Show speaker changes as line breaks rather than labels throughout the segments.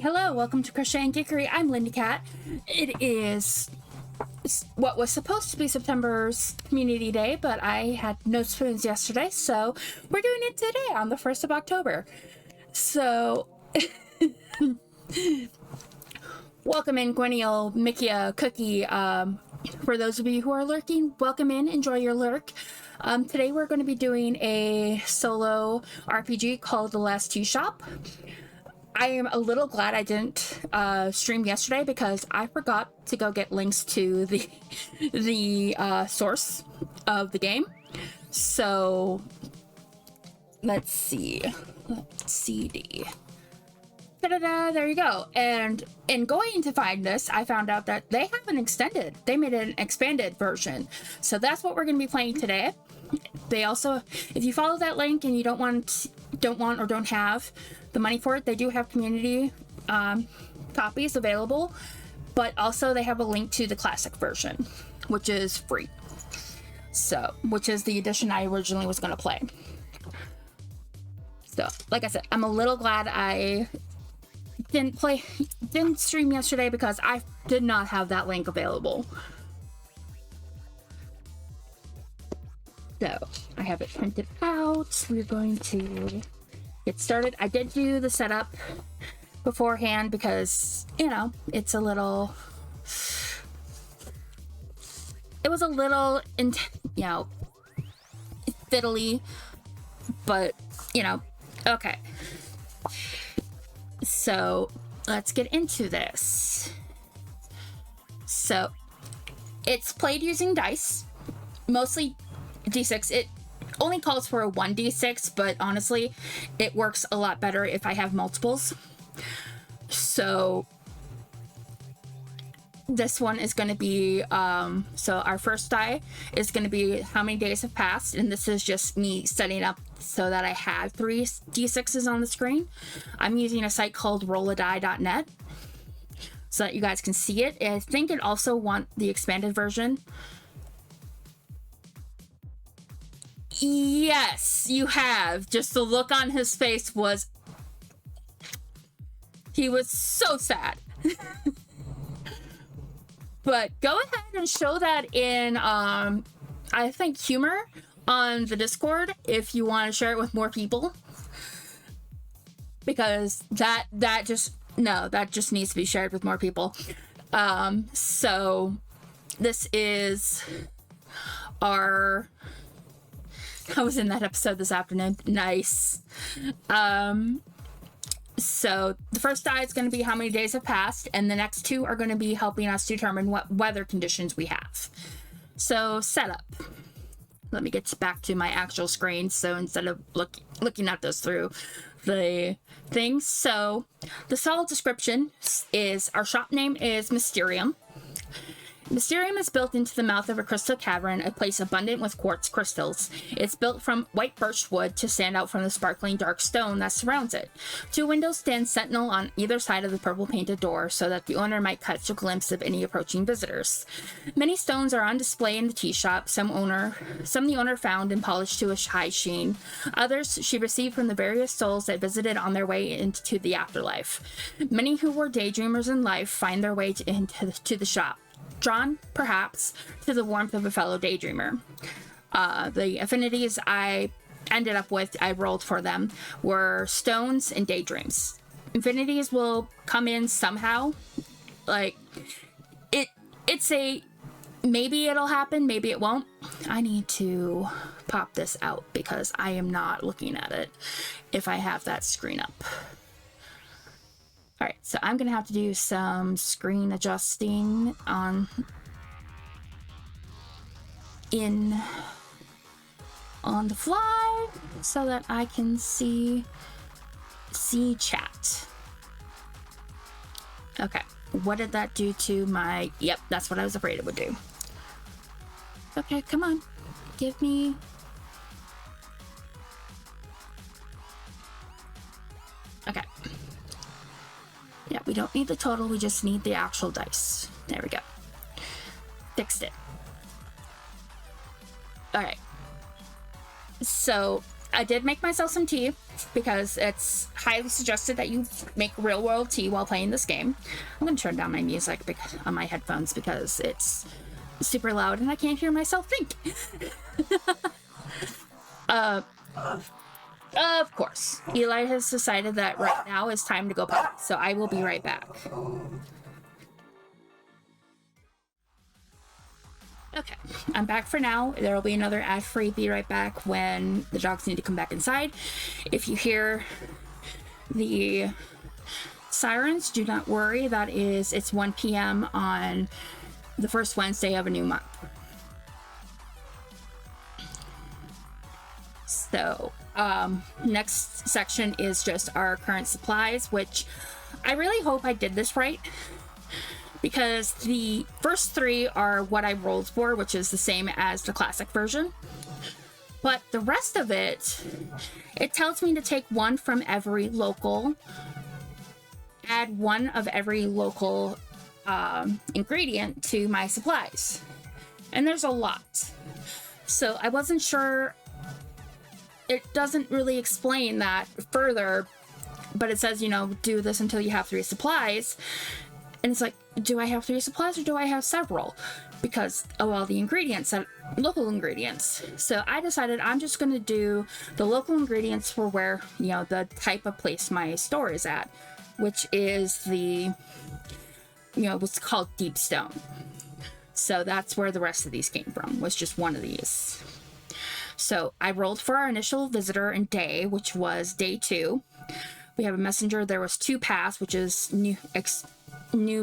Hello, welcome to Crochet and Geekery. I'm Lindy Cat. It is what was supposed to be September's Community Day, but I had no spoons yesterday, so we're doing it today on the 1st of October. So, welcome in, Gwenniel, Mikia, Cookie. For those of you who are lurking, welcome in, enjoy your lurk. Today we're going to be doing a solo RPG called The Last Tea Shop. I am a little glad I didn't stream yesterday because I forgot to go get links to the source of the game. So let's see. CD. Ta-da-da, there you go. And in going to find this, I found out that they have they made an expanded version. So that's what we're going to be playing today. They also, if you follow that link and you don't want or don't have the money for it, they do have community copies available, but also they have a link to the classic version, which is free. So, which is the edition I originally was going to play. So, like I said, I'm a little glad I didn't stream yesterday because I did not have that link available. So, I have it printed out. We're going to get started. I did do the setup beforehand because, you know, it was a little, fiddly, but, okay. So, let's get into this. So, it's played using dice, mostly D6. It only calls for a 1d6, but honestly, it works a lot better if I have multiples. So this one is going to be, so our first die is going to be how many days have passed, and this is just me setting up so that I have 3 d6s on the screen. I'm using a site called rolladie.net so that you guys can see it. And I think it also want the expanded version. Yes, you have. Just the look on his face was... He was so sad. But go ahead and show that in, I think, humor on the Discord if you want to share it with more people. Because that just needs to be shared with more people. So this is our... I was in that episode this afternoon. Nice. So the first die is going to be how many days have passed, and the next 2 are going to be helping us determine what weather conditions we have. So setup. Let me get back to my actual screen, so instead of looking at this through the things. So the solid description is our shop name is Mysterium. Mysterium is built into the mouth of a crystal cavern, a place abundant with quartz crystals. It's built from white birch wood to stand out from the sparkling dark stone that surrounds it. 2 windows stand sentinel on either side of the purple painted door so that the owner might catch a glimpse of any approaching visitors. Many stones are on display in the tea shop, some the owner found and polished to a high sheen. Others she received from the various souls that visited on their way into the afterlife. Many who were daydreamers in life find their way to the shop, drawn, perhaps, to the warmth of a fellow daydreamer. The affinities I ended up with, I rolled for them, were stones and daydreams. Affinities will come in somehow. Like, it's a... Maybe it'll happen, maybe it won't. I need to pop this out because I am not looking at it if I have that screen up. Alright, so I'm going to have to do some screen adjusting on the fly so that I can see chat. Okay, what did that do to my... Yep, that's what I was afraid it would do. Okay, come on. Give me... Okay. Yeah, we don't need the total, we just need the actual dice. There we go. Fixed it. Alright. So, I did make myself some tea. because it's highly suggested that you make real world tea while playing this game. I'm going to turn down my music on my headphones because it's super loud and I can't hear myself think. Of course, Eli has decided that right now is time to go back, so I will be right back. Okay, I'm back for now. There will be another ad-free be right back when the dogs need to come back inside. If you hear the sirens, do not worry. It's 1 p.m. on the first Wednesday of a new month. So, next section is just our current supplies, which I really hope I did this right, because the first 3 are what I rolled for, which is the same as the classic version. But the rest of it tells me to take 1 from every local, add 1 of every local ingredient to my supplies. And there's a lot. So I wasn't sure. It doesn't really explain that further, but it says, do this until you have 3 supplies. And it's like, do I have 3 supplies or do I have several? Because of all the ingredients, local ingredients. So I decided I'm just going to do the local ingredients for where, the type of place my store is at, which is the, what's called Deep Stone. So that's where the rest of these came from, was just one of these. So I rolled for our initial visitor and day, which was day 2. We have a messenger. There was 2 paths, which is new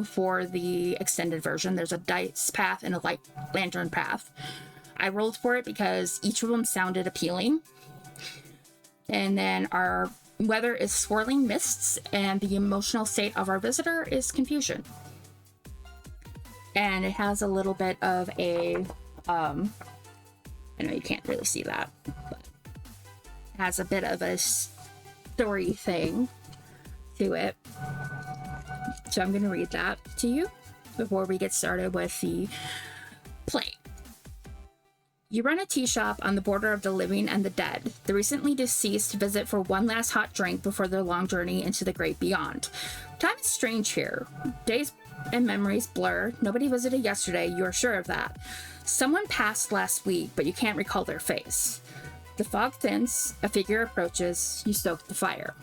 for the extended version. There's a dice path and a light lantern path. I rolled for it because each of them sounded appealing. And then our weather is swirling mists, and the emotional state of our visitor is confusion. And it has a little bit of a I know you can't really see that, but it has a bit of a story thing to it. So I'm going to read that to you before we get started with the play. You run a tea shop on the border of the living and the dead. The recently deceased visit for one last hot drink before their long journey into the great beyond. Time is strange here. Days and memories blur. Nobody visited yesterday, you are sure of that. Someone passed last week, but you can't recall their face. The fog thins, a figure approaches, you stoke the fire.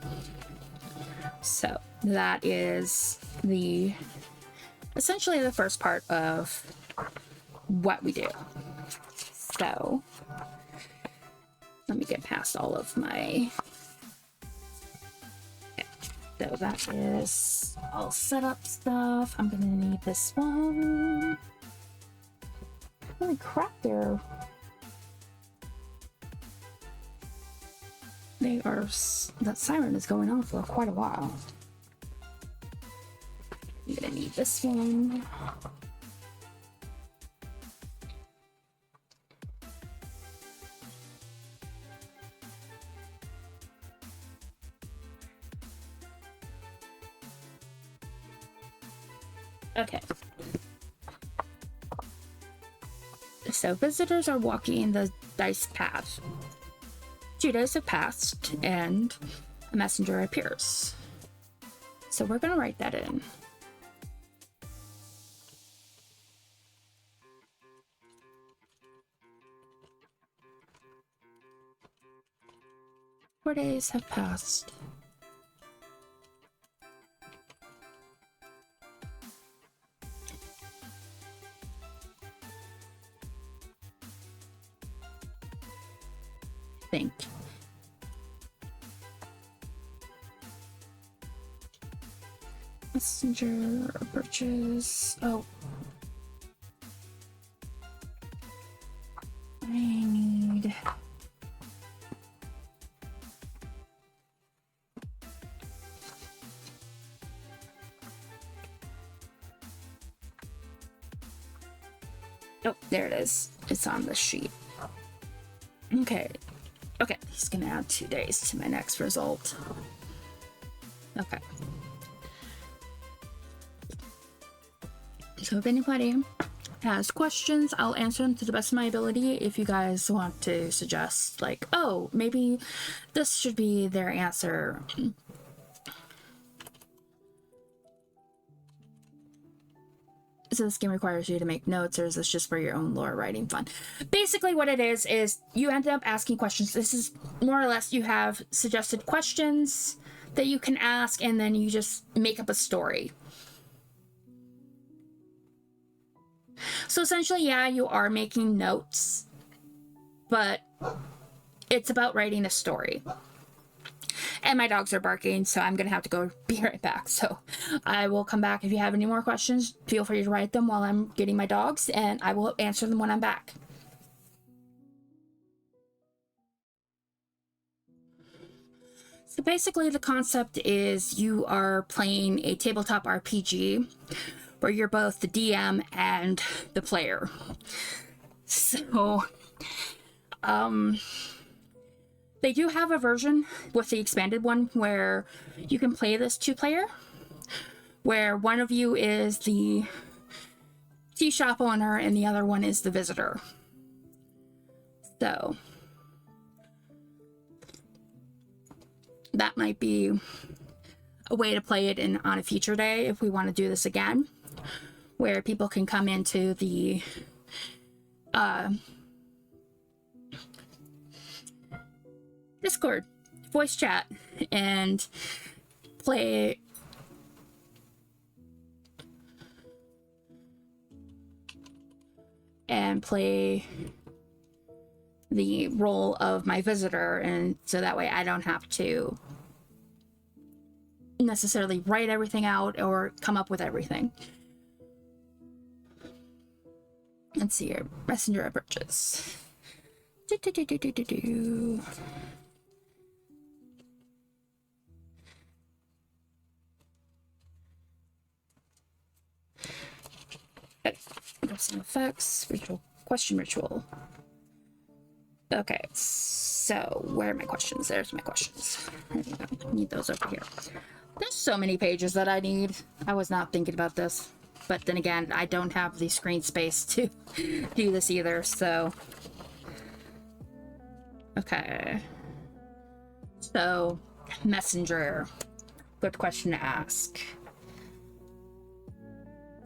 So that is essentially the first part of what we do. So let me get past all of my... Okay. So that is all setup stuff. I'm gonna need this one. Holy crap, that siren is going on for quite a while. I'm gonna need this one. Okay. So visitors are walking the dice path. 2 days have passed and a messenger appears. So we're going to write that in. Four days have passed. Think. Messenger approaches. Oh. I need... Oh, there it is. It's on the sheet. Okay. Okay, he's gonna add 2 days to my next result. Okay. So if anybody has questions, I'll answer them to the best of my ability. If you guys want to suggest, like, oh, maybe this should be their answer. So this game requires you to make notes, or is this just for your own lore writing fun? Basically what it is you end up asking questions. This is more or less, you have suggested questions that you can ask, and then you just make up a story. So essentially, yeah, you are making notes, but it's about writing a story. And my dogs are barking, so I'm gonna have to go be right back. So I will come back. If you have any more questions, feel free to write them while I'm getting my dogs, and I will answer them when I'm back. So basically the concept is you are playing a tabletop RPG where you're both the DM and the player. So, they do have a version with the expanded one where you can play this 2-player, where one of you is the tea shop owner and the other one is the visitor. So that might be a way to play it on a future day if we want to do this again, where people can come into the Discord voice chat and play the role of my visitor, and so that way I don't have to necessarily write everything out or come up with everything. Let's see here. Messenger of Bridges. Okay. Some effects. Ritual. Question ritual. Okay, so where are my questions? There's my questions. There we go. I need those over here. There's so many pages that I need. I was not thinking about this. But then again, I don't have the screen space to do this either, so... Okay. So, messenger. Good question to ask.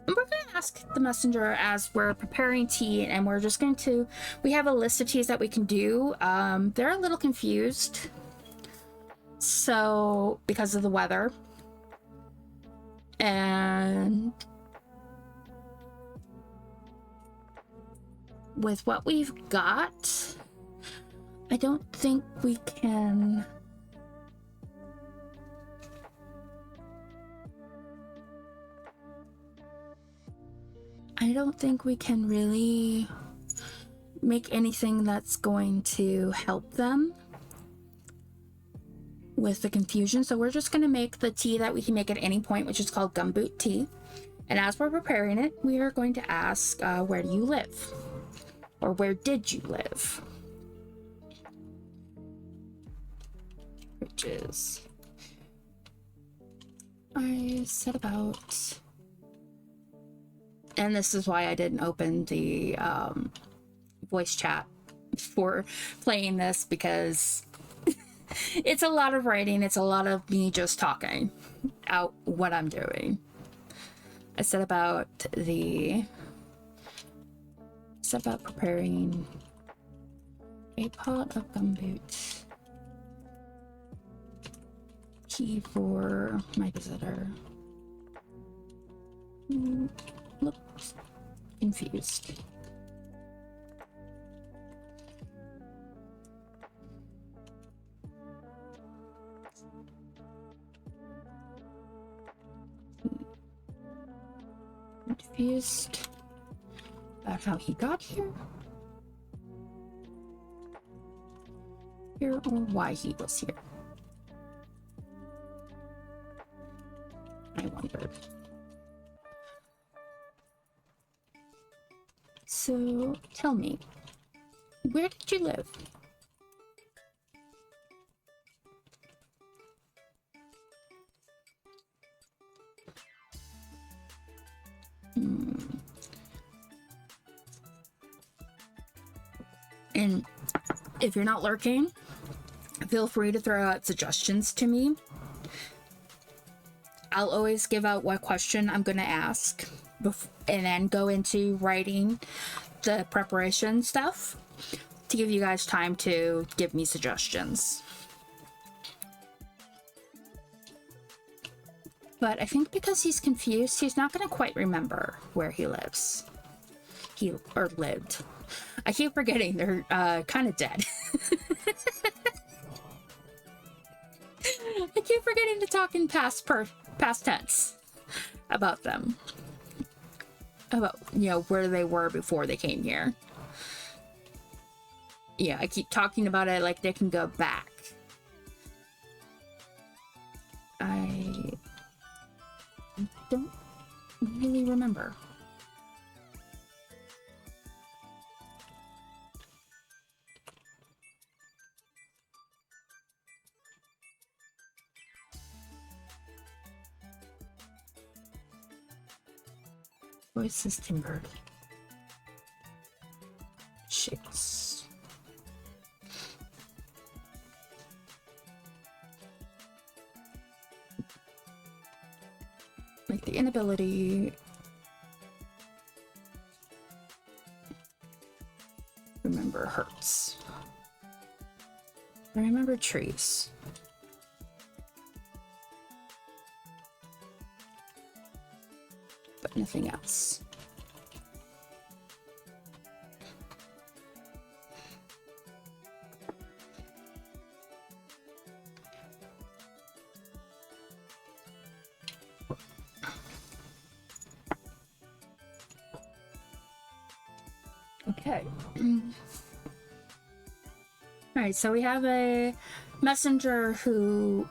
And we're going to ask the messenger as we're preparing tea, and we're just going to... We have a list of teas that we can do. They're a little confused. So, because of the weather. And... with what we've got, I don't think we can... I don't think we can really make anything that's going to help them with the confusion. So we're just going to make the tea that we can make at any point, which is called gumboot tea. And as we're preparing it, we are going to ask, where do you live? Or where did you live? Which is... I said about... And this is why I didn't open the voice chat for playing this, because it's a lot of writing. It's a lot of me just talking out what I'm doing. I said about preparing a pot of gumboot tea for my visitor. Looks confused. Confused about how he got here or why he was here. I wondered. So, tell me, where did you live? And if you're not lurking, feel free to throw out suggestions to me. I'll always give out what question I'm going to ask and then go into writing the preparation stuff to give you guys time to give me suggestions. But I think because he's confused, he's not going to quite remember where he lives. Or lived. I keep forgetting they're kind of dead. I keep forgetting to talk in past tense about them. About, you know, where they were before they came here. Yeah, I keep talking about it like they can go back. I don't really remember. Voice is timbered. Shakes. Like the inability. Remember hurts. I remember trees. But nothing else. Okay. All right, so we have a messenger who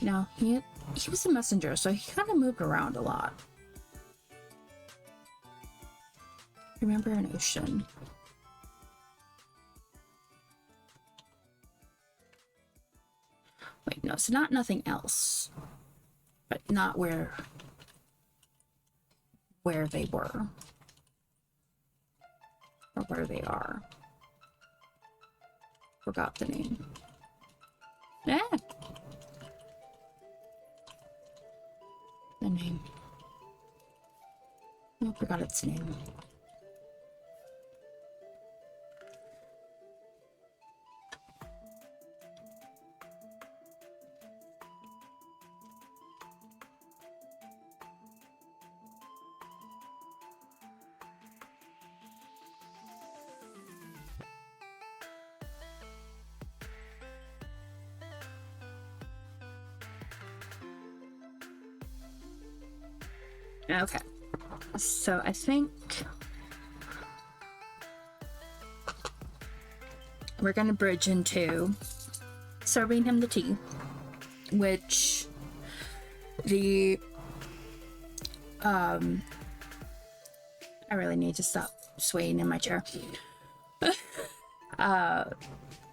no, he was a messenger, so he kind of moved around a lot. Remember an ocean. Wait, no, so not nothing else. But not where they were. Or where they are. Forgot the name. Yeah. The name. I forgot its name. Okay, so I think we're gonna bridge into serving him the tea, which the I really need to stop swaying in my chair.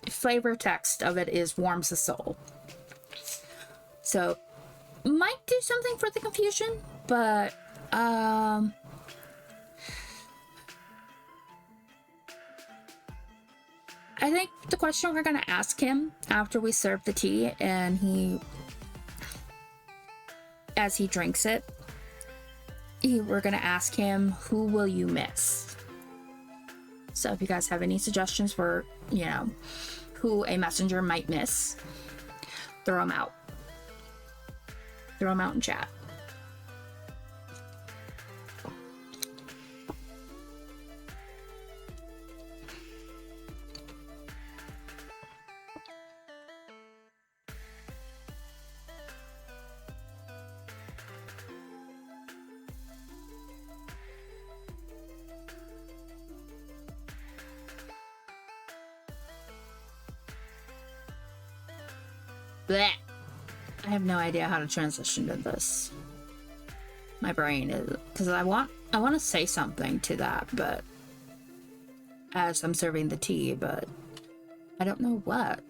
Flavor text of it is warms the soul, so might do something for the confusion, but I think the question we're gonna ask him after we serve the tea and as he drinks it, we're gonna ask him, who will you miss? So if you guys have any suggestions for, you know, who a messenger might miss, throw them out. Throw them out in chat. Blech. I have no idea how to transition to this. My brain is, because I want to say something to that, but as I'm serving the tea, but I don't know what.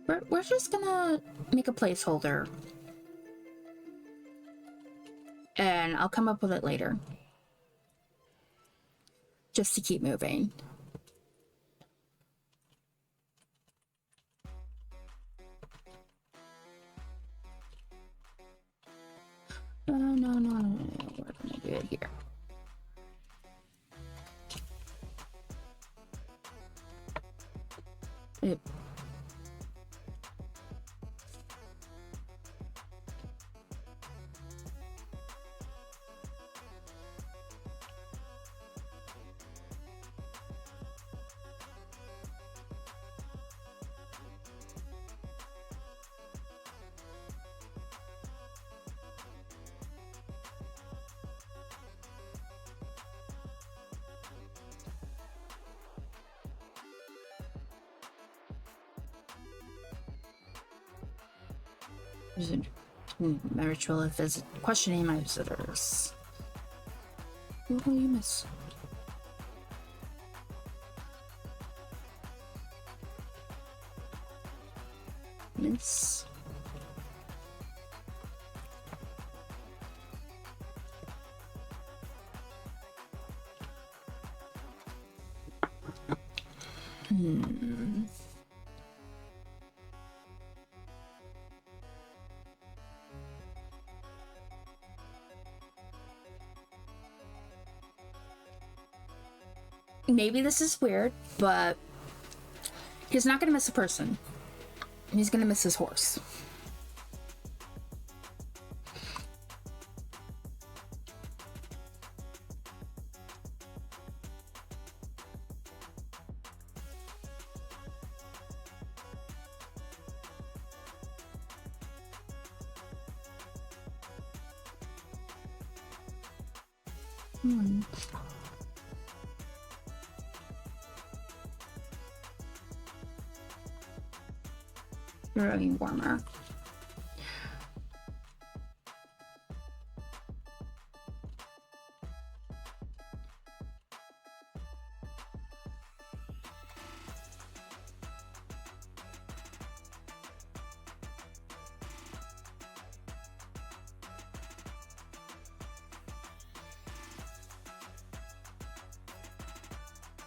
We're just gonna make a placeholder. And I'll come up with it later. Just to keep moving. No. We're gonna do it here. Ritual visit, questioning my visitors. What will you miss? Miss. Maybe this is weird, but he's not gonna miss a person. He's gonna miss his horse. Growing warmer.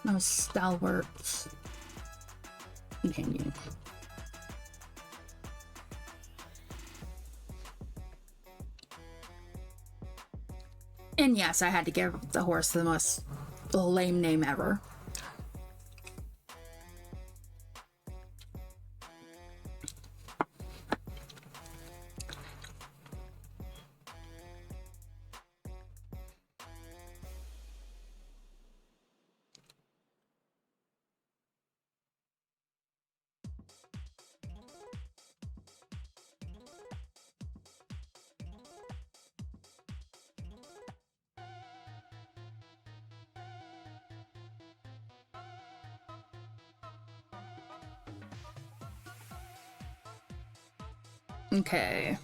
No stalwart companion. And yes, I had to give the horse the most lame name ever. Okay.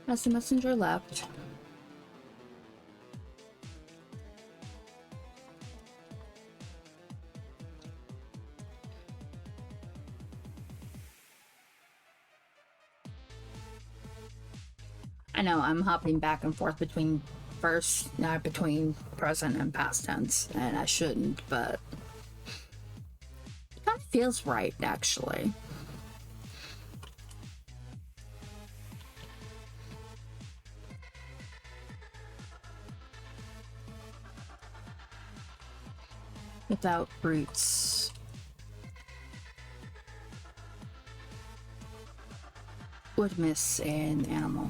As the messenger left, I know I'm hopping back and forth between between present and past tense, and I shouldn't, but it kind of feels right, actually. Without roots. Would miss an animal.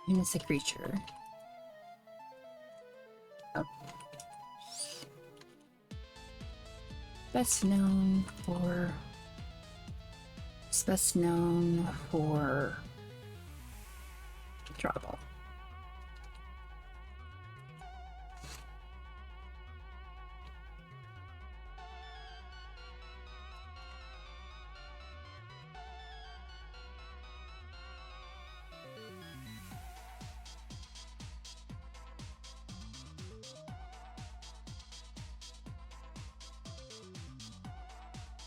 You miss a creature. Oh. Best known for trouble.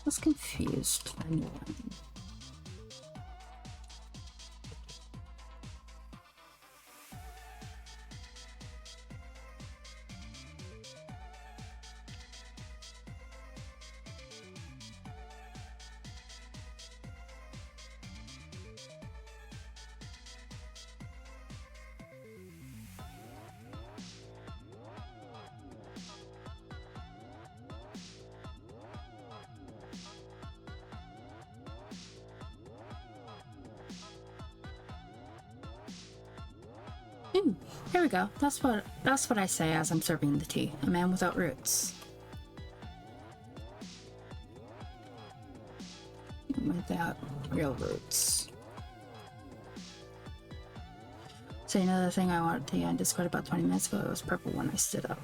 was confused. I knew that. Here we go. That's what I say as I'm serving the tea. A man without roots. Without real roots. So another thing I wanted to on Discord about 20 minutes ago, it was purple when I stood up.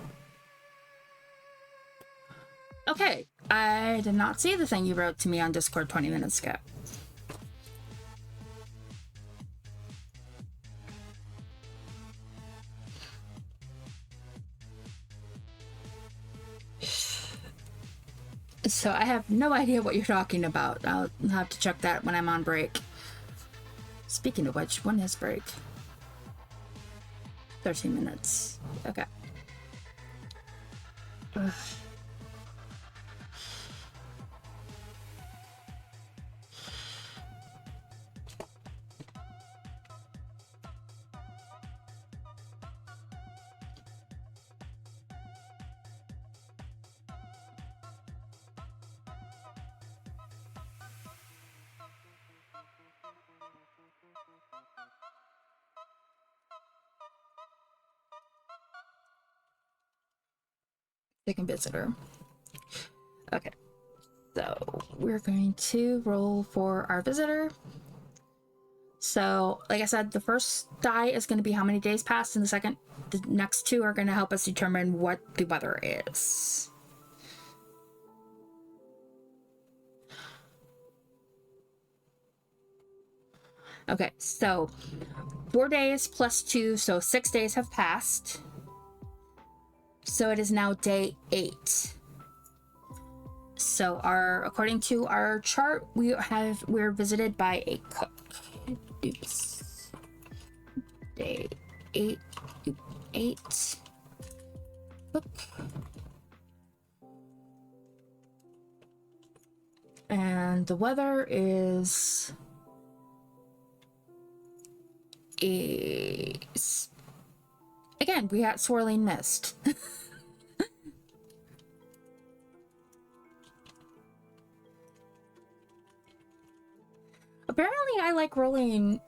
Okay, I did not see the thing you wrote to me on Discord 20 minutes ago. So I have no idea what you're talking about. I'll have to check that when I'm on break. Speaking of which, when is break? 13 minutes. Okay. Ugh. Second visitor. Okay, so we're going to roll for our visitor. So, like I said, the first die is going to be how many days passed, and the next two are going to help us determine what the weather is. Okay, so 4 days plus 2, so 6 days have passed. So it is now day 8. So according to our chart, we're visited by a cook. Oops. Day 8. 8. Cook. And the weather is again, we got swirling mist. Apparently I like rolling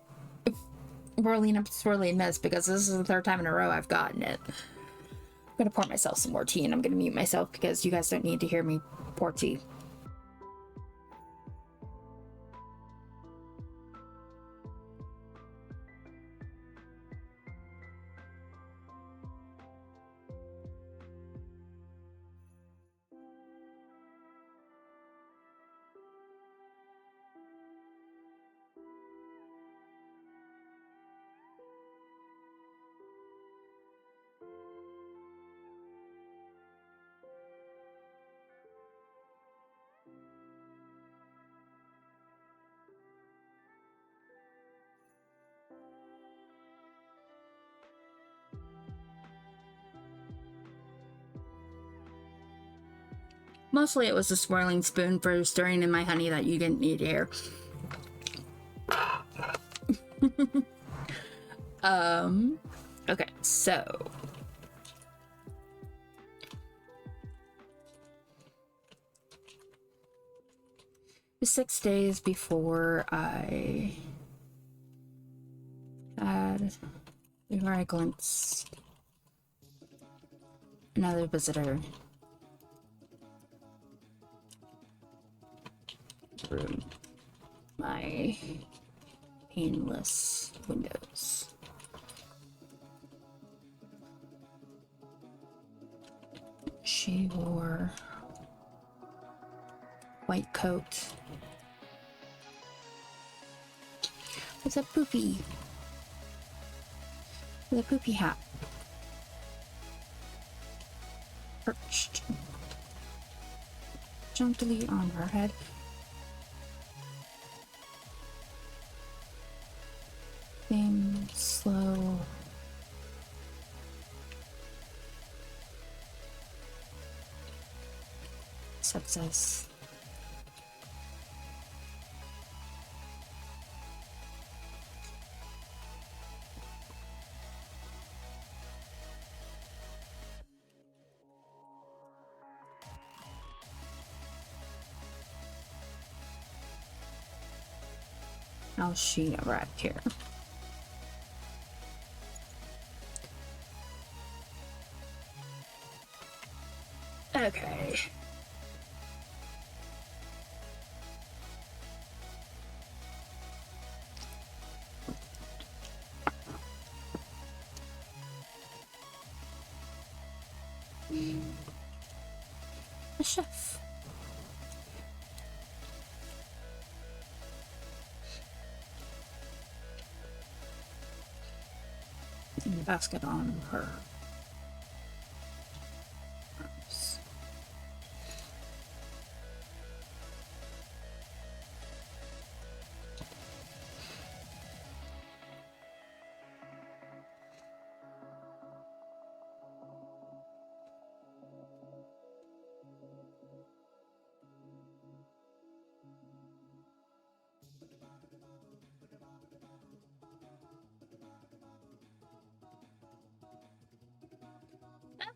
up swirling mist because this is the 3rd time in a row I've gotten it. I'm gonna pour myself some more tea and I'm gonna mute myself because you guys don't need to hear me pour tea. Mostly it was a swirling spoon for stirring in my honey that you didn't need to hear. Okay, so the 6 days before I glimpsed another visitor through my painless windows. She wore white coat with a poopy hat perched gently on her head. success. How she arrived here. Okay. The chef. And the basket on her. Arms.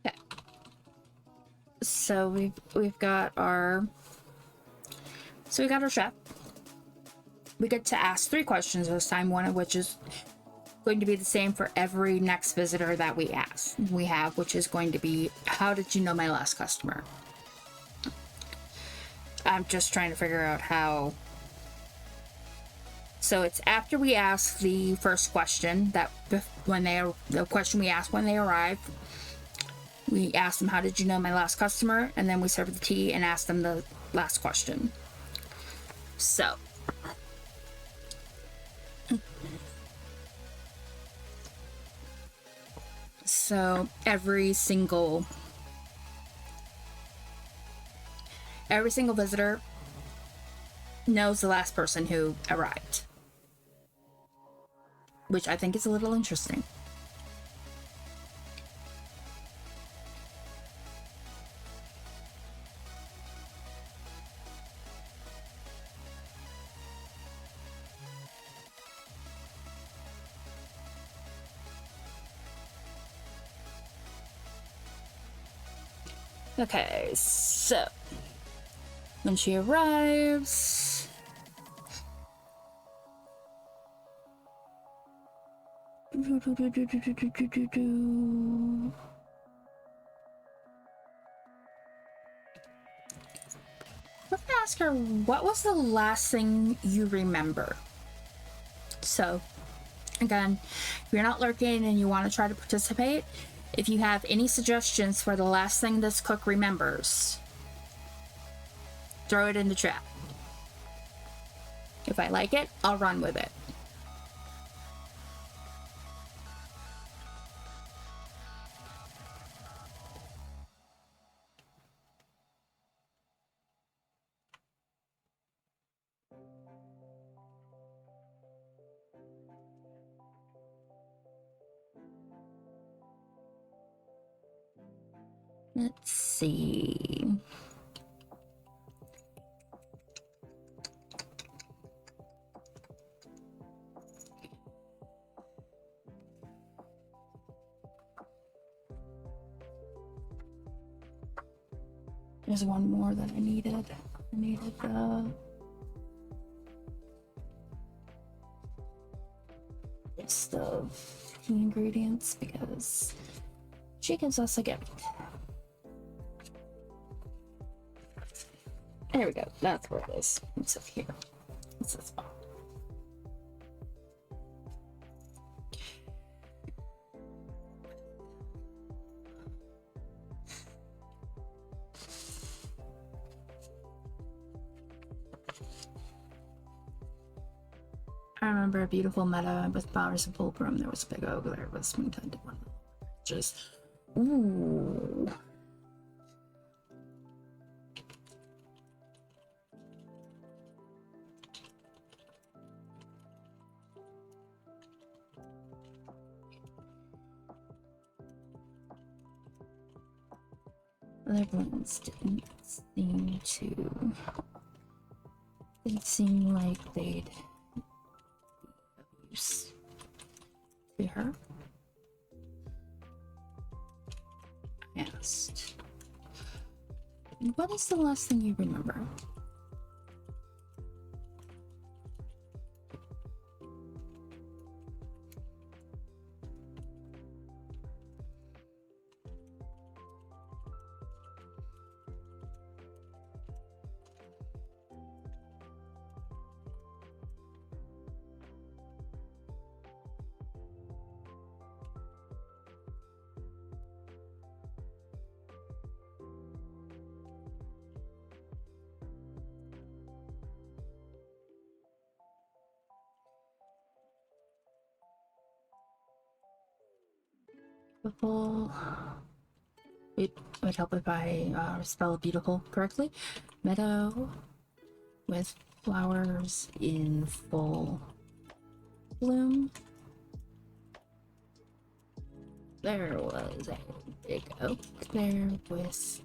Okay. So we've got our chef. We get to ask 3 questions this time, one of which is going to be the same for every next visitor that we have, which is going to be, how did you know my last customer? I'm just trying to figure out how. So it's after we ask the first question, that the question we ask when they arrive. We ask them, how did you know my last customer? And then we serve the tea and ask them the last question. So every single visitor knows the last person who arrived, which I think is a little interesting. Okay, so when she arrives, let's ask her, what was the last thing you remember? So again, if you're not lurking and you want to try to participate, if you have any suggestions for the last thing this cook remembers, throw it in the chat. If I like it, I'll run with it. Let's see. There's one more that I needed. List of key ingredients because she gives us a gift. There we go. That's where it is. It's up here. It's this one. I remember a beautiful meadow with bowers of full bloom. There was a big oak. There was springtime. Just ooh. Other balloons didn't seem like they'd be of use to her. I asked, what is the last thing you remember? Beautiful. It would help if I spell beautiful correctly. Meadow with flowers in full bloom. There was a big oak there with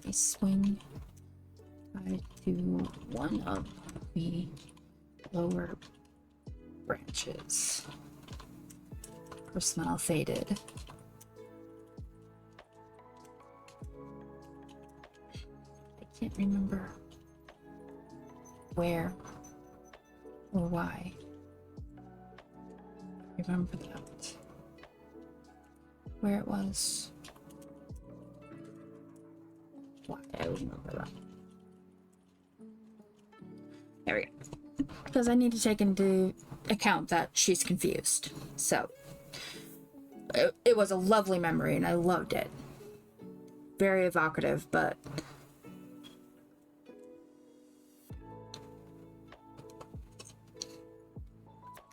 a swing tied to one of the lower branches. Her smile faded. I can't remember where or why. I remember that. Where it was. Why I remember that. There we go. Because I need to take into account that she's confused. So it was a lovely memory and I loved it. Very evocative, but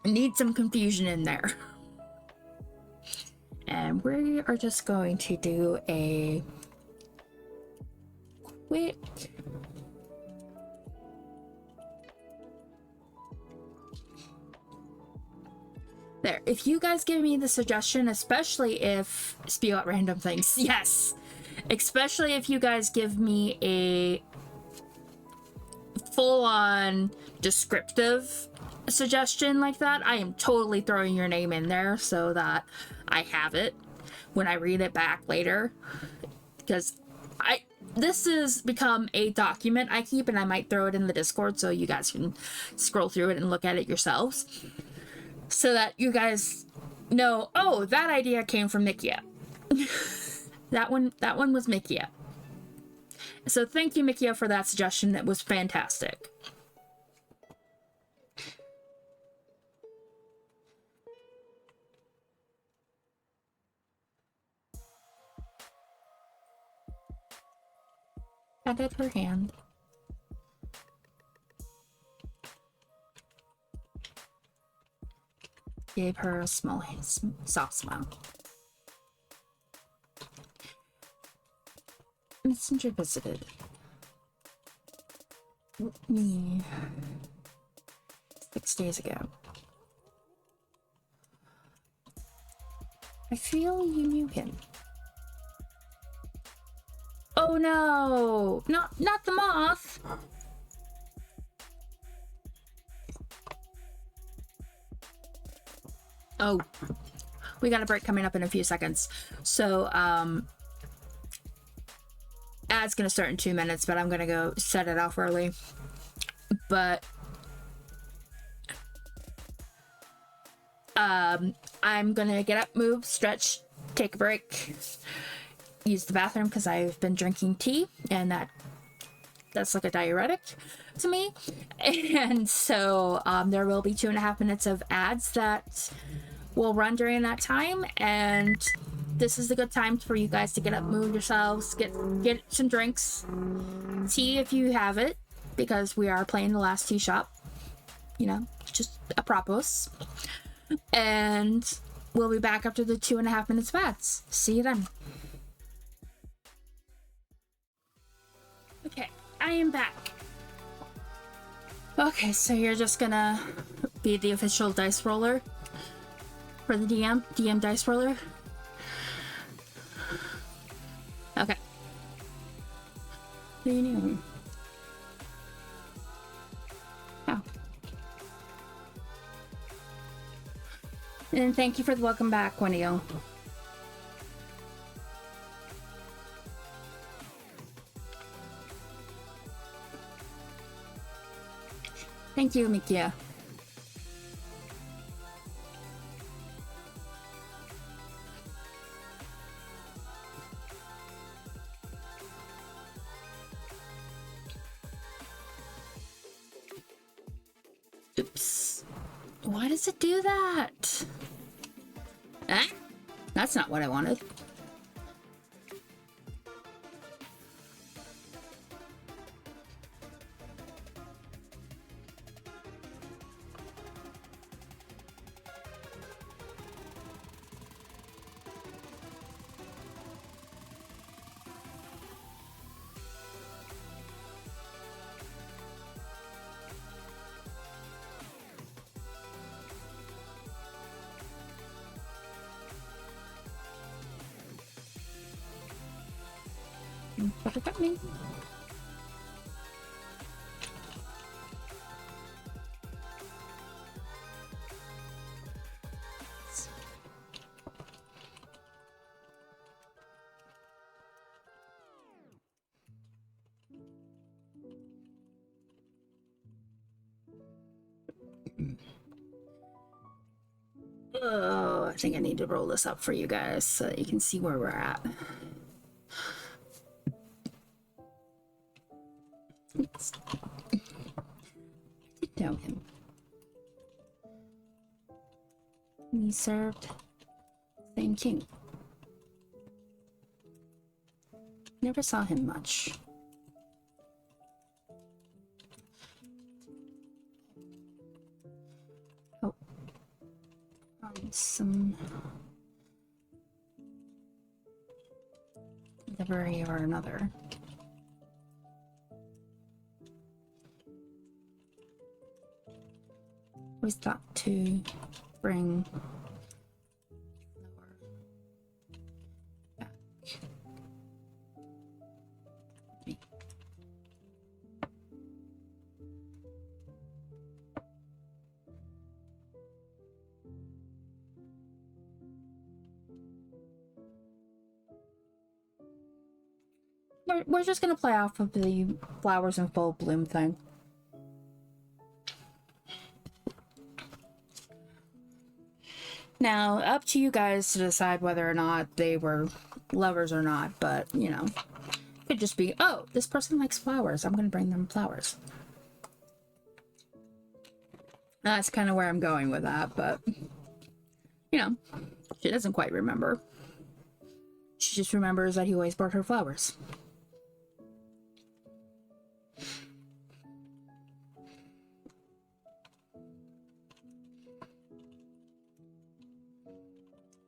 I need some confusion in there. And we are just going to do a quick there. If you guys give me the suggestion, especially if spew out random things, yes, especially if you guys give me a full-on descriptive suggestion like that, I am totally throwing your name in there so that I have it when I read it back later, because this has become a document I keep, and I might throw it in the Discord so you guys can scroll through it and look at it yourselves, so that you guys know, oh, that idea came from Mikia. that one was Mikia. So thank you, Mikia, for that suggestion. That was fantastic. Patted her hand. Gave her a small, soft smile. Messenger visited me 6 days ago. I feel you knew him. Oh no! Not the moth! Oh, we got a break coming up in a few seconds. So, ad's gonna start in 2 minutes, but I'm gonna go set it off early. But, I'm gonna get up, move, stretch, take a break, use the bathroom because I've been drinking tea, and that's like a diuretic to me. And so there will be 2.5 minutes of ads that will run during that time, and this is a good time for you guys to get up, move yourselves, get some drinks, tea if you have it, because we are playing the last tea shop, you know, just a propos. And we'll be back after the 2.5 minutes of ads. See you then. Okay, I am back. Okay, so you're just gonna be the official dice roller for the DM dice roller? do you need? Oh. And thank you for the welcome back, Wendio. Thank you, Mikia. Oops. Why does it do that? Ah, that's not what I wanted. Buttercup me. Oh, I think I need to roll this up for you guys so that you can see where we're at. I did know him. He served the same king. Never saw him much. Oh. Some livery or another. Always thought to bring lower back. We're just gonna play off of the flowers in full bloom thing. Now, up to you guys to decide whether or not they were lovers or not, but, you know, it could just be, oh, this person likes flowers, I'm gonna bring them flowers. That's kind of where I'm going with that, but, you know, she doesn't quite remember. She just remembers that he always brought her flowers.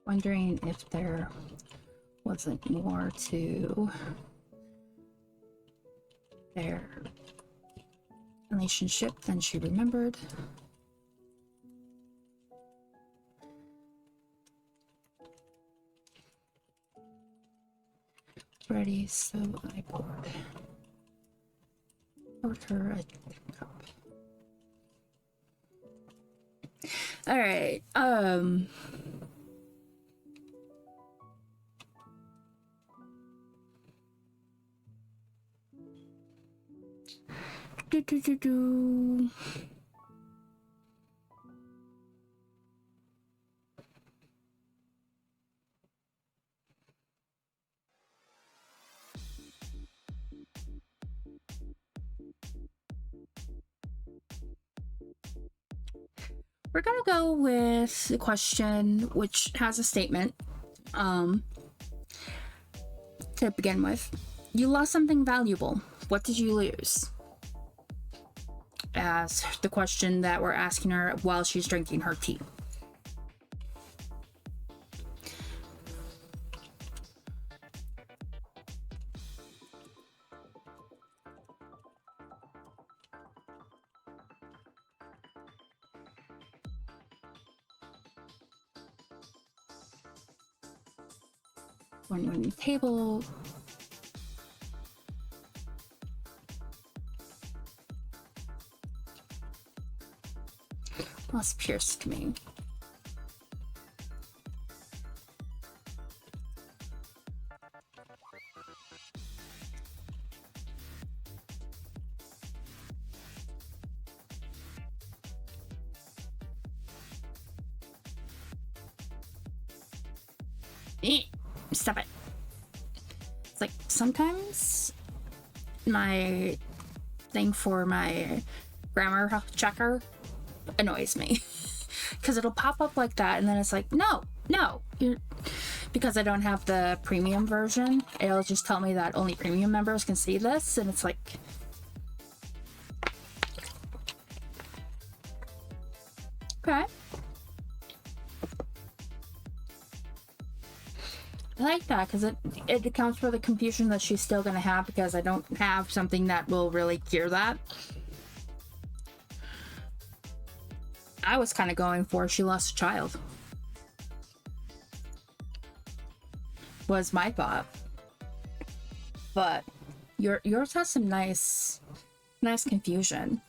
Wondering if there wasn't more to their relationship than she remembered. Ready, so I poured her a cup. All right. We're gonna go with the question, which has a statement. To begin with, you lost something valuable. What did you lose? As the question that we're asking her while she's drinking her tea. When the table Almost pierced me. Stop it. It's like sometimes my thing for my grammar checker annoys me because it'll pop up like that and then it's like no because I don't have the premium version, it'll just tell me that only premium members can see this, and it's like okay. I like that because it accounts for the confusion that she's still going to have because I don't have something that will really cure that. I was kind of going for she lost a child. Was my thought. But yours has some nice confusion.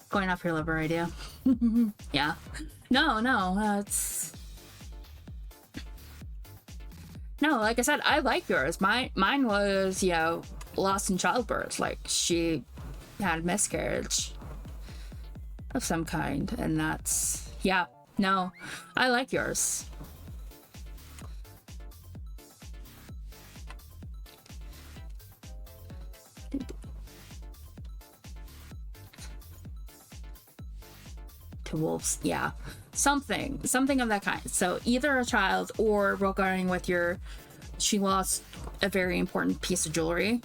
Going off your liver idea. Yeah. No, it's... No, like I said, I like yours. Mine was, lost in childbirth. Like, she had a miscarriage of some kind, and that's... Yeah, no, I like yours. To wolves, yeah, something of that kind. So either a child or regarding with she lost a very important piece of jewelry,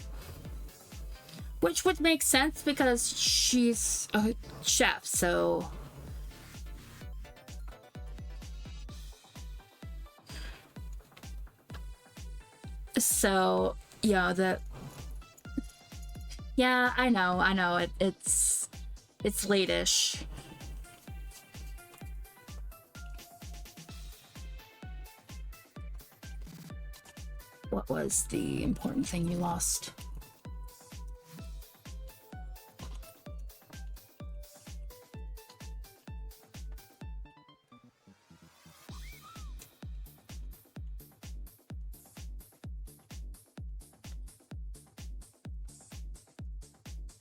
which would make sense because she's a chef. So yeah, I know it's late-ish. What was the important thing you lost?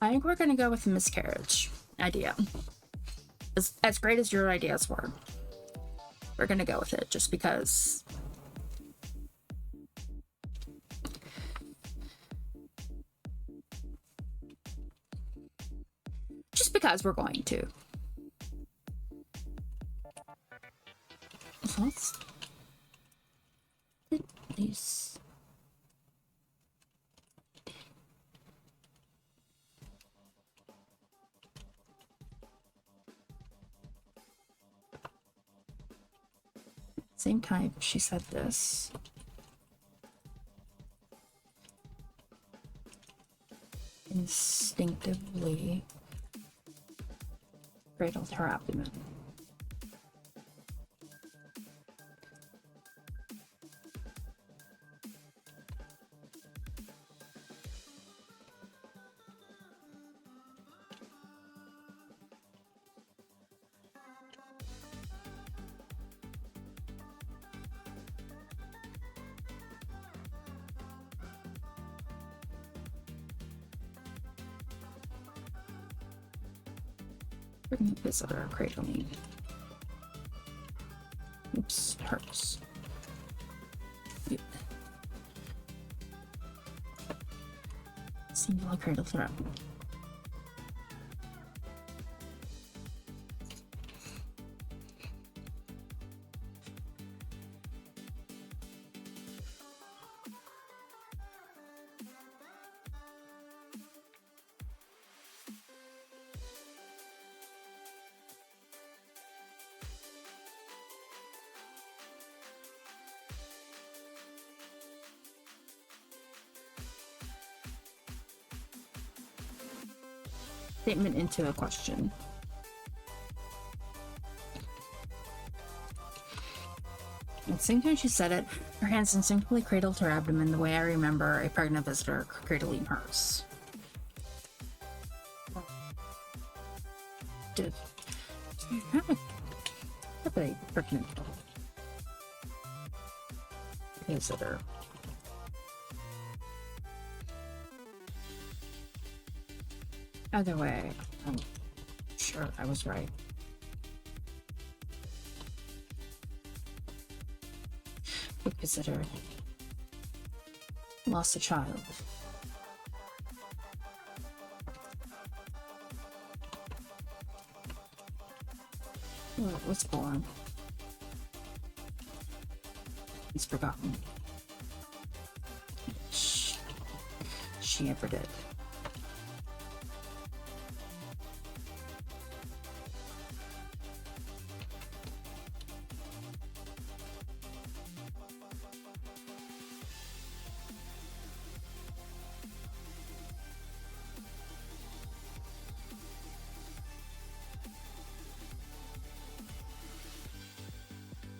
I think we're gonna go with the miscarriage idea. As great as your ideas were, we're gonna go with it just because. Because we're going to. So let's these. Same time she said this. Instinctively cradled her abdomen. Bring the visitor cradling. Oops, hurts. Yep. Single cradle throw. statement into a question. At the same time she said it, her hands instinctively cradled her abdomen the way I remember a pregnant visitor cradling hers. Did you have a pregnant visitor? Either way, I'm sure I was right. A visitor lost a child. Well, was born. He's forgotten. She ever did.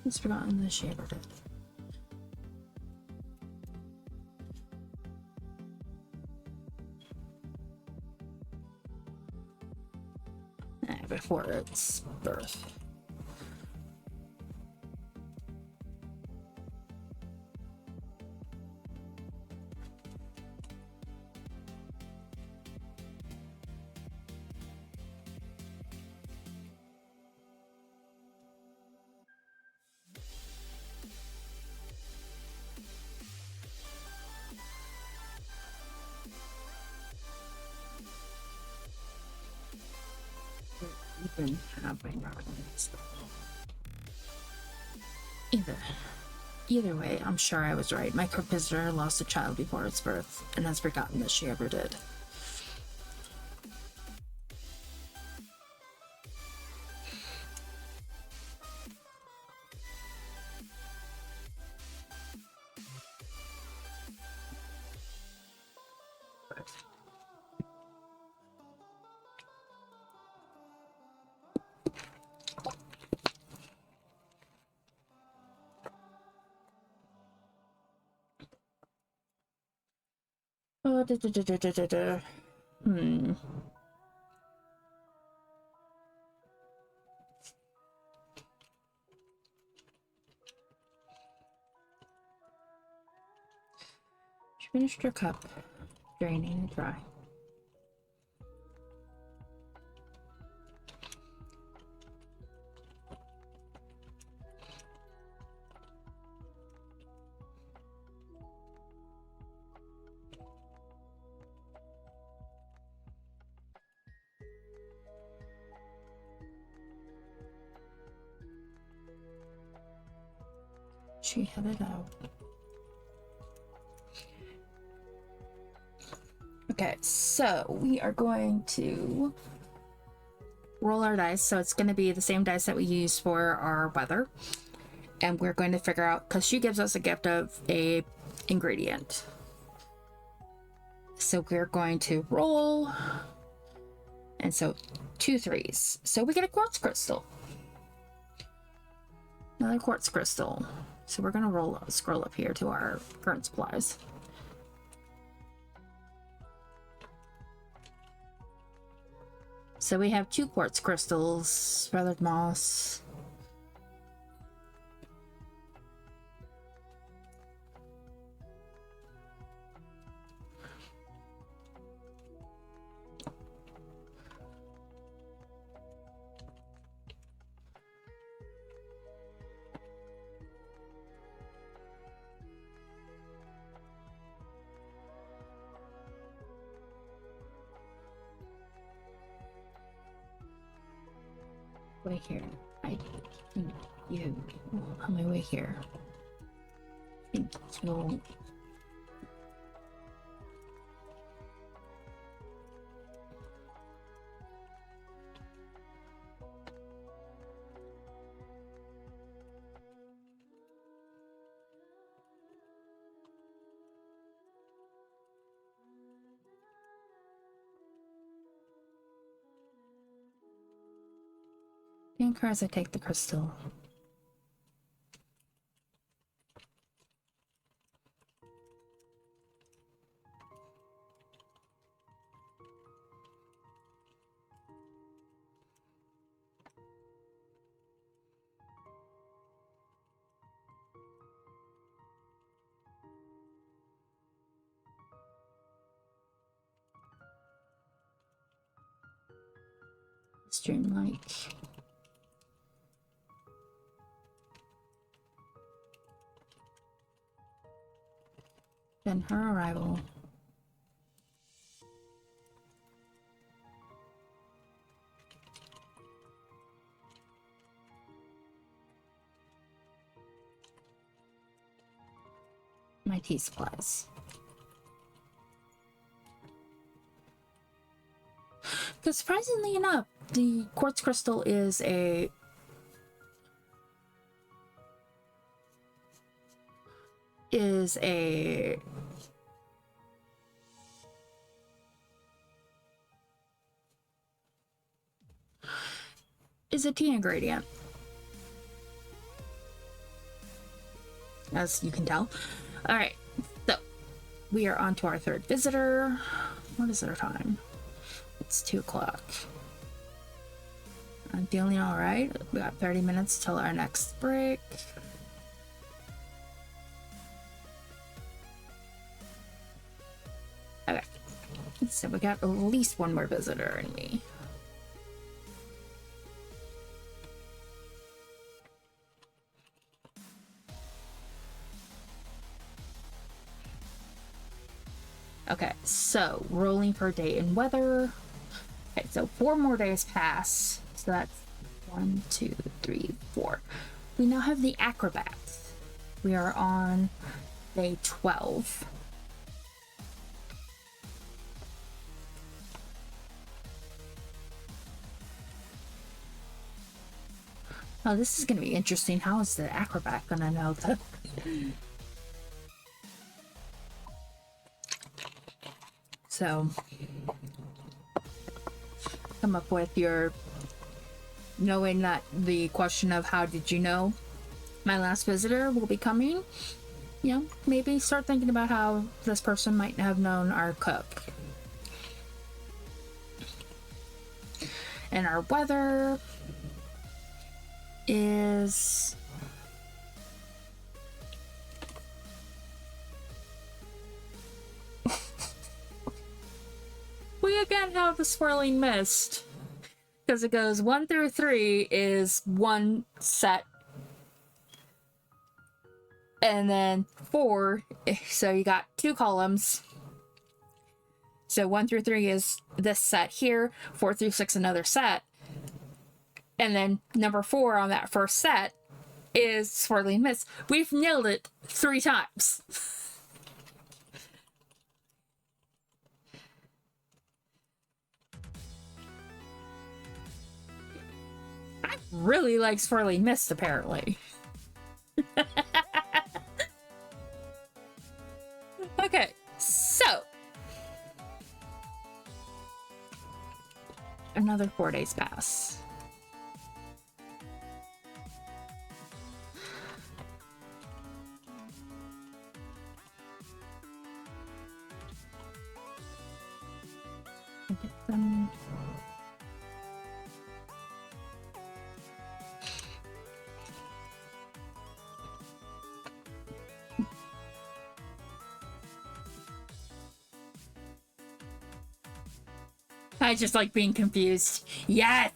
He's forgotten that she ever did. Before its birth. Even having Either way, I'm sure I was right. My visitor lost a child before its birth and has forgotten that she ever did. Oh, She finished her cup, draining it dry. She headed out. Okay, so we are going to roll our dice. So it's going to be the same dice that we use for our weather. And we're going to figure out, because she gives us a gift of a ingredient. So we're going to roll. And so 2 3s. So we get a quartz crystal. Another quartz crystal. So we're going to scroll up here to our current supplies. So we have 2 quartz crystals, feathered moss. Way here. You on my way here. So Think as I take the crystal. Dreamlike. Then her arrival. My tea supplies. Because surprisingly enough, the quartz crystal is a tea ingredient, as you can tell. All right, so we are on to our third visitor. What is our time? It's 2 o'clock. I'm feeling all right. We got 30 minutes till our next break. Okay, so we got at least one more visitor in me. Okay, so rolling for date and weather. Okay, so 4 more days pass. So that's 1, 2, 3, 4. We now have the acrobats. We are on day 12. Oh, this is going to be interesting. How is the acrobat going to know that? So, come up with your, knowing that the question of how did you know my last visitor will be coming, you know, maybe start thinking about how this person might have known our cook. And our weather is we again have the swirling mist, because it goes 1 through 3 is one set, and then 4, so you got 2 columns. So 1 through 3 is this set here, 4 through 6 another set, and then number 4 on that first set is swirling mist. We've nailed it 3 times. I really like swirling mist, apparently. Okay, so another 4 days pass. Get them. I just like being confused. Yes!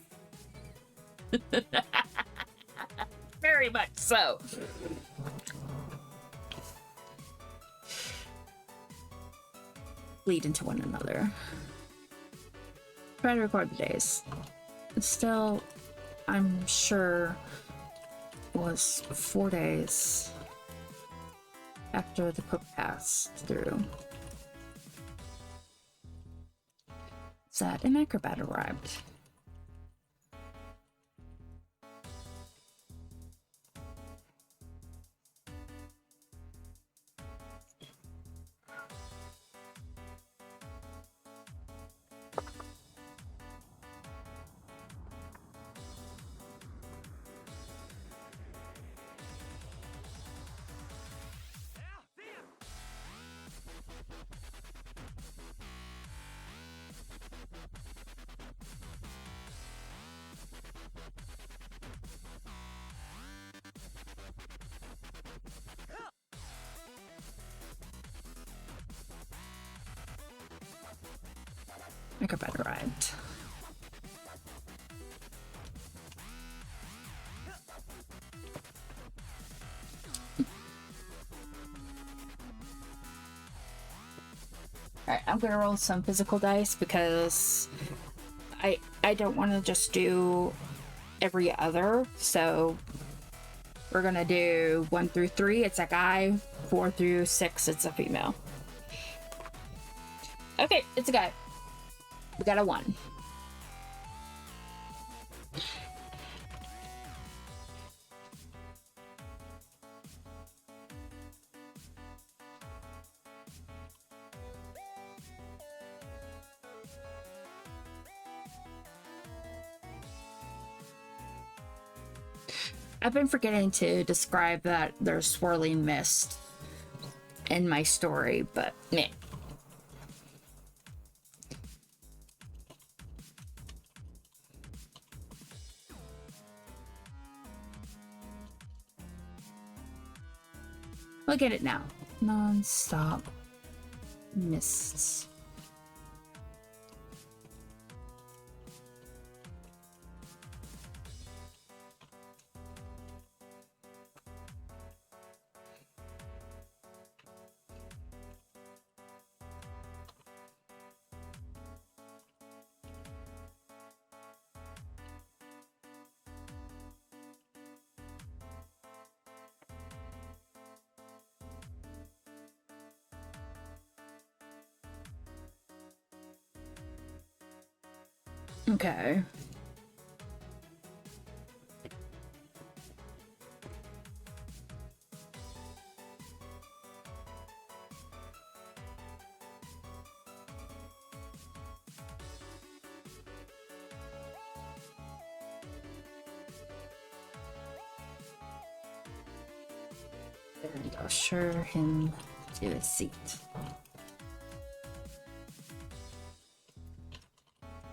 Very much so. Bleed into one another. Try to record the days. Still, I'm sure was 4 days after the cook passed through that an acrobat arrived. Make a better ride. Alright, I'm gonna roll some physical dice because I don't want to just do every other, so we're gonna do 1 through 3, it's a guy, 4 through 6, it's a female. Okay, it's a guy. We got a 1. I've been forgetting to describe that there's swirling mist in my story, but meh. Look at it now. Non-stop mists. Okay. And usher him to a seat.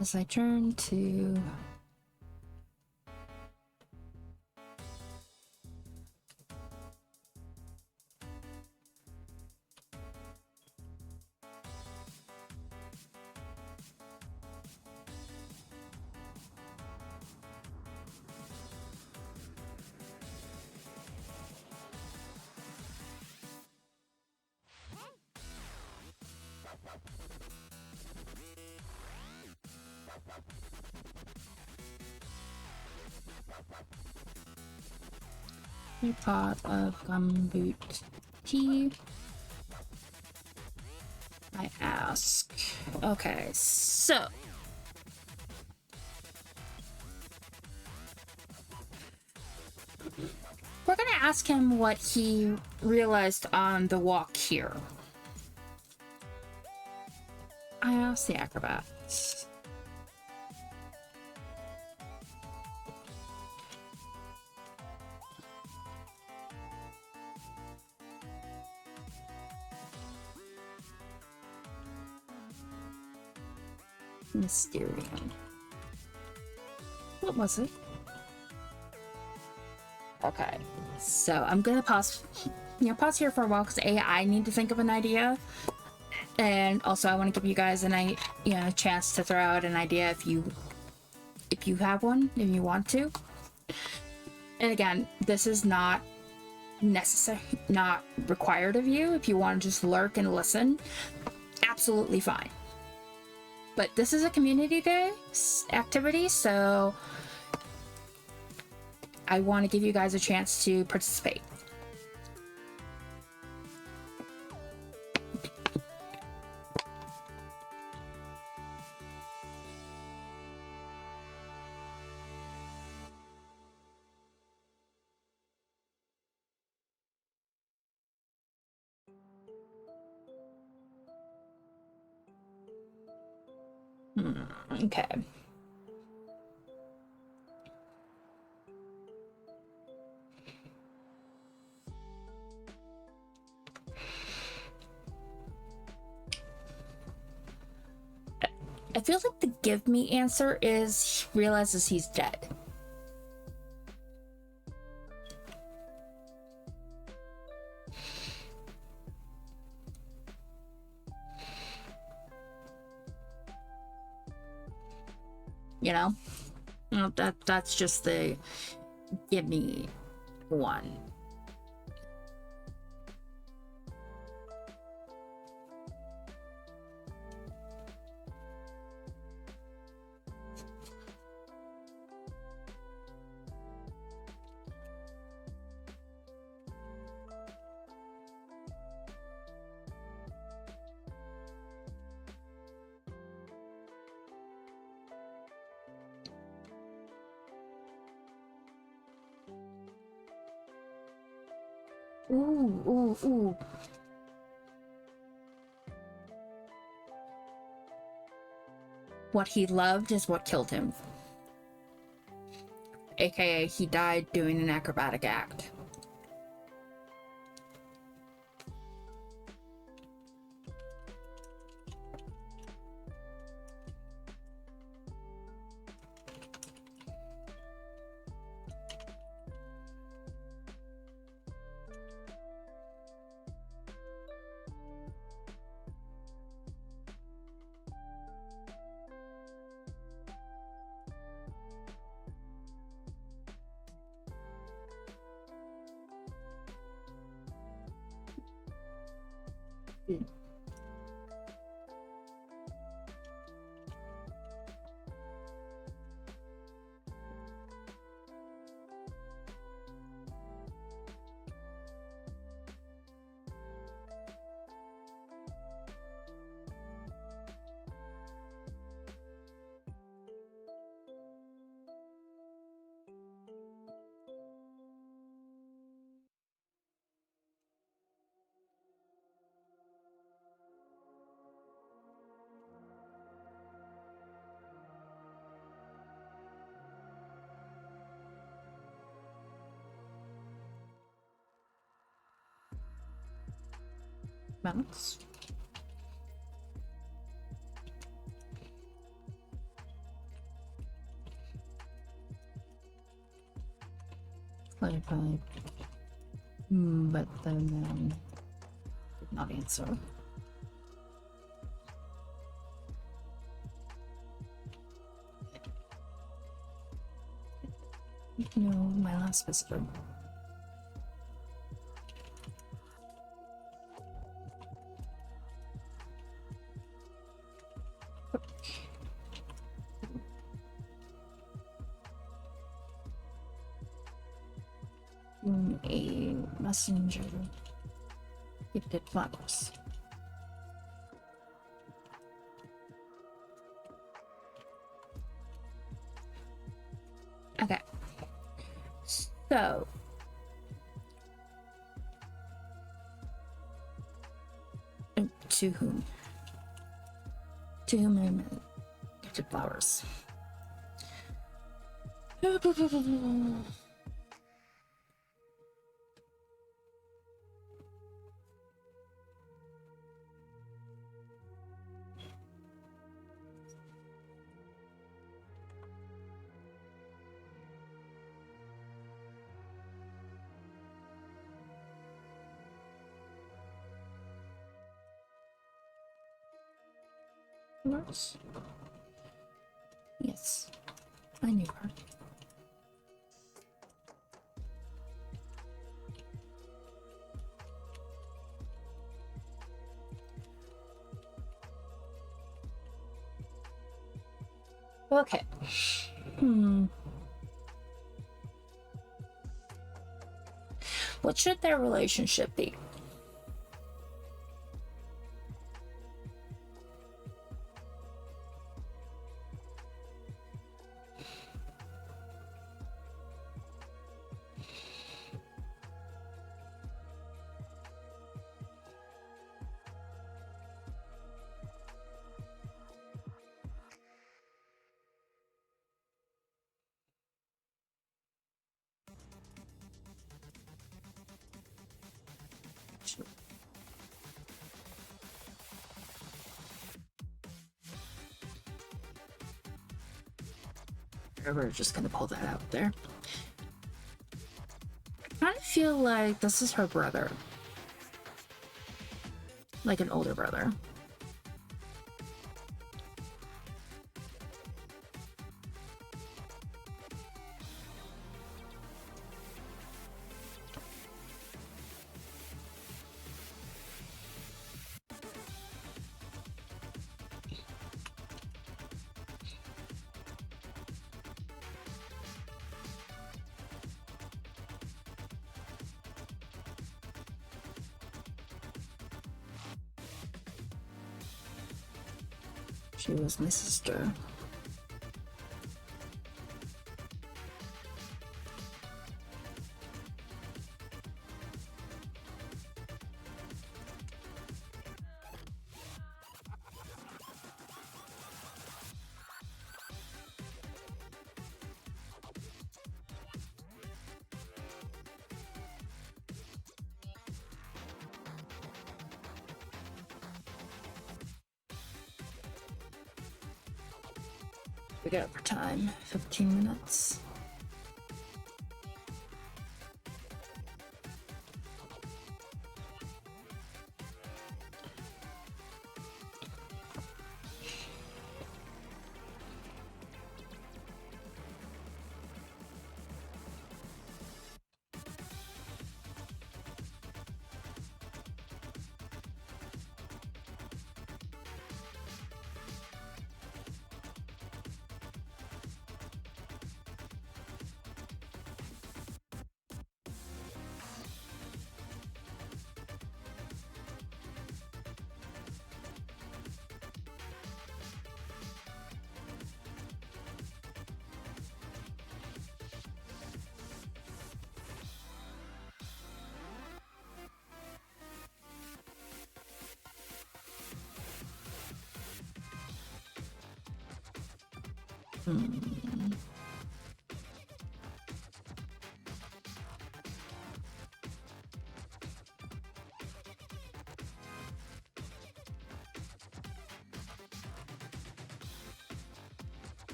As I turn to a pot of gumboot tea. I ask. Okay, so we're gonna ask him what he realized on the walk here. I asked the acrobat. Mysterium. What was it? Okay, so I'm gonna pause here for a while because I need to think of an idea, and also I want to give you guys a chance to throw out an idea if you have one, if you want to. And again, this is not necessary, not required of you. If you want to just lurk and listen, absolutely fine. But this is a community day activity, so I want to give you guys a chance to participate. Okay. I feel like the give me answer is he realizes he's dead. You know? That's just the give me one. Ooh, ooh, ooh. What he loved is what killed him. AKA, he died doing an acrobatic act. Mounts. Clarify. But then did not answer. No, my last visitor. A messenger. Gifted flowers. Okay. So. To whom? To whom am I gifted flowers? Flowers? Yes, I knew her. Okay. What should their relationship be? We're just gonna pull that out there. I kind of feel like this is her brother. Like an older brother. She was my sister. We got for time, 15 minutes.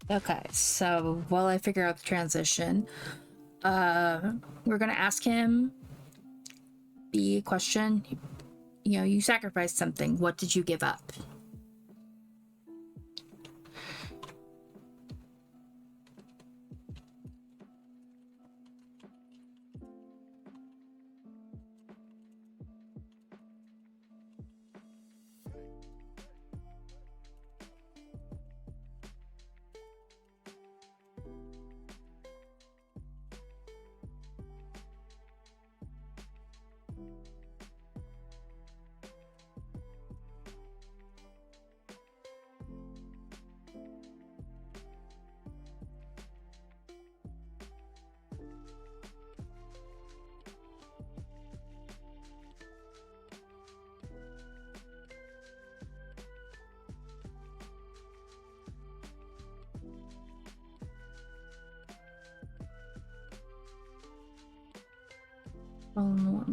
Okay, so while I figure out the transition, we're gonna ask him the question. You know, you sacrificed something. What did you give up? Oh no.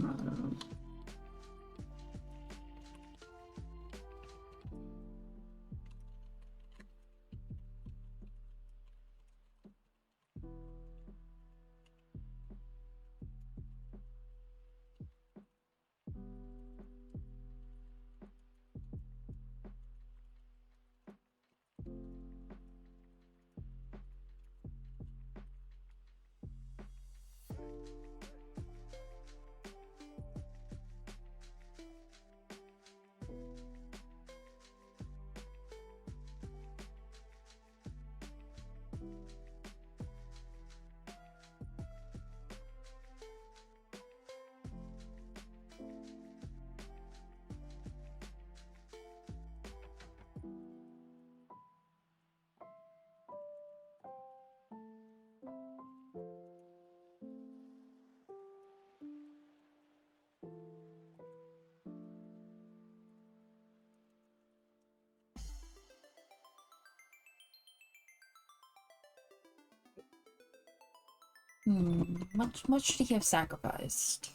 What should he have sacrificed?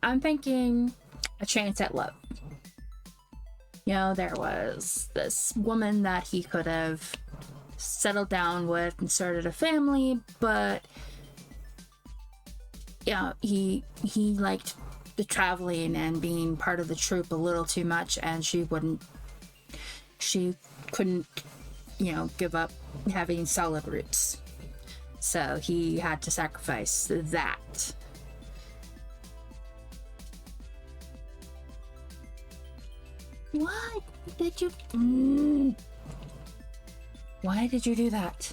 I'm thinking a chance at love. You know, there was this woman that he could have settled down with and started a family, but yeah, he liked the traveling and being part of the troop a little too much, and she couldn't, you know, give up having solid roots. So he had to sacrifice that. What did you... Why did you do that?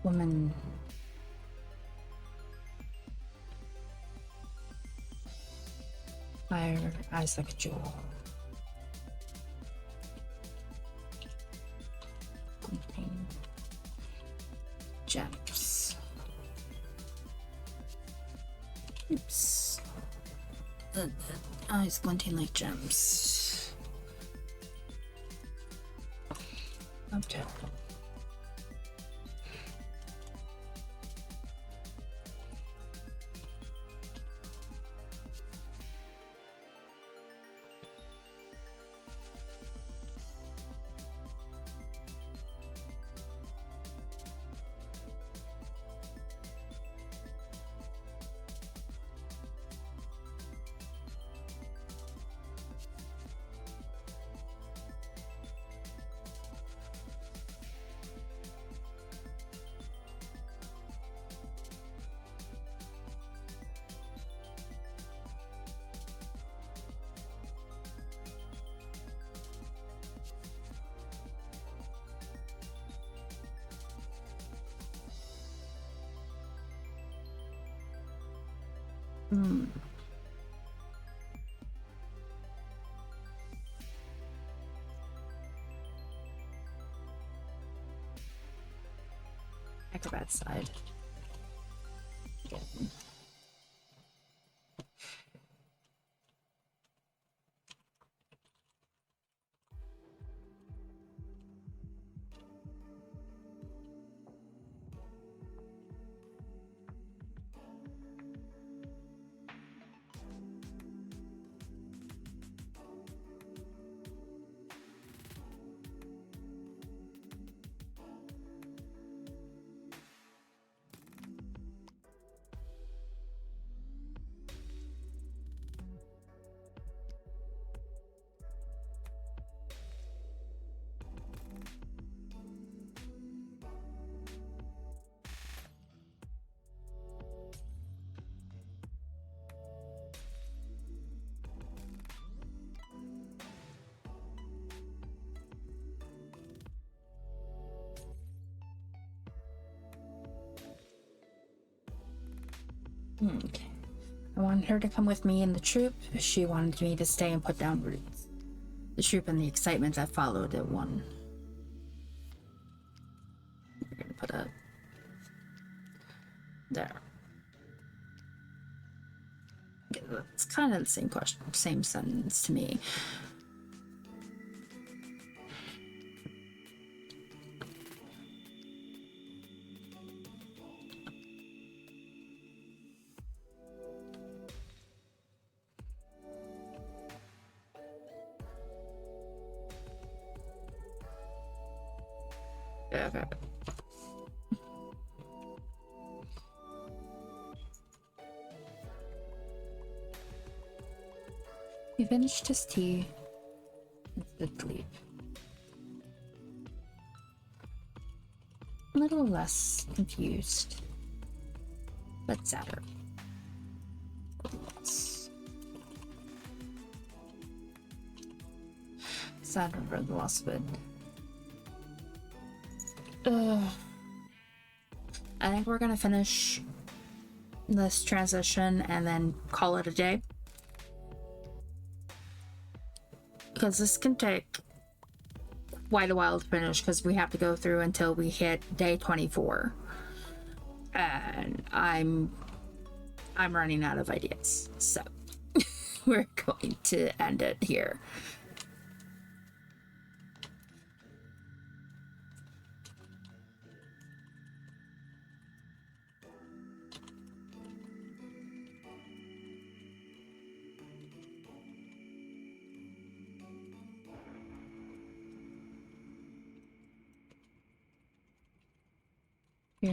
Woman. Fire eyes like a jewel. Contain gems. Oops. Eyes glinting like gems. Okay. Acrobat side. Again. Okay. I wanted her to come with me in the troop. She wanted me to stay and put down roots. The troop and the excitement that followed it won. We're gonna put a... there. It's kind of the same question, same sentence to me. Okay. He finished his tea and did leave. A little less confused, but sadder. Sadder for the loss of it. I think we're gonna finish this transition and then call it a day. Because this can take quite a while to finish because we have to go through until we hit day 24. And I'm running out of ideas. So we're going to end it here.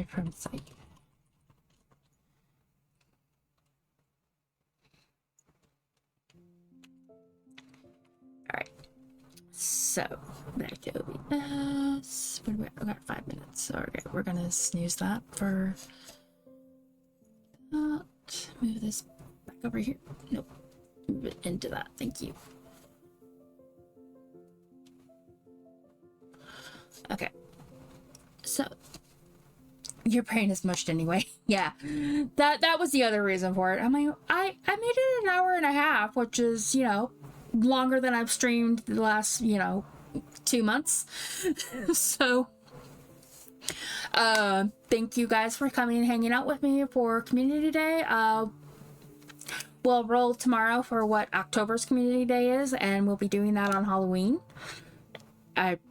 From sight. Alright. So back to OBS. What do we got 5 minutes. Okay, we're gonna snooze that for move this back over here. Nope. Move it into that. Thank you. Okay. So your brain is mushed anyway. Yeah, that was the other reason for it. I'm like, I made it an hour and a half, which is, you know, longer than I've streamed the last, you know, 2 months. So thank you guys for coming and hanging out with me for Community Day. We'll roll tomorrow for what October's Community Day is, and we'll be doing that on Halloween.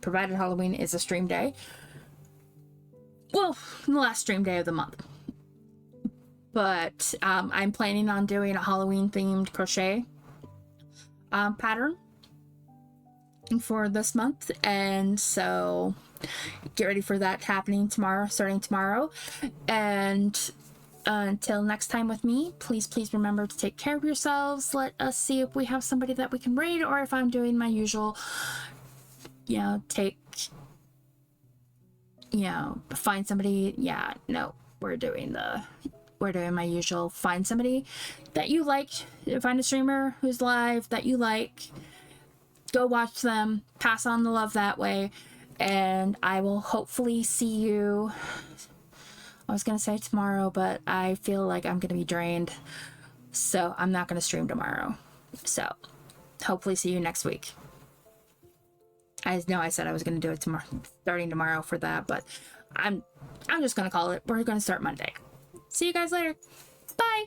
Provided Halloween is a stream day. Well, the last stream day of the month. But I'm planning on doing a Halloween themed crochet pattern for this month, and so get ready for that happening tomorrow, starting tomorrow. And until next time with me, please remember to take care of yourselves. Let us see if we have somebody that we can raid, or if I'm doing my usual, you know, find somebody. Yeah, no, we're doing my usual find somebody that you like, find a streamer who's live that you like, go watch them, pass on the love that way, and I will hopefully see you, I was gonna say tomorrow, but I feel like I'm gonna be drained, so I'm not gonna stream tomorrow. So hopefully see you next week. I know I said I was going to do it tomorrow, starting tomorrow for that, but I'm just going to call it. We're going to start Monday. See you guys later. Bye.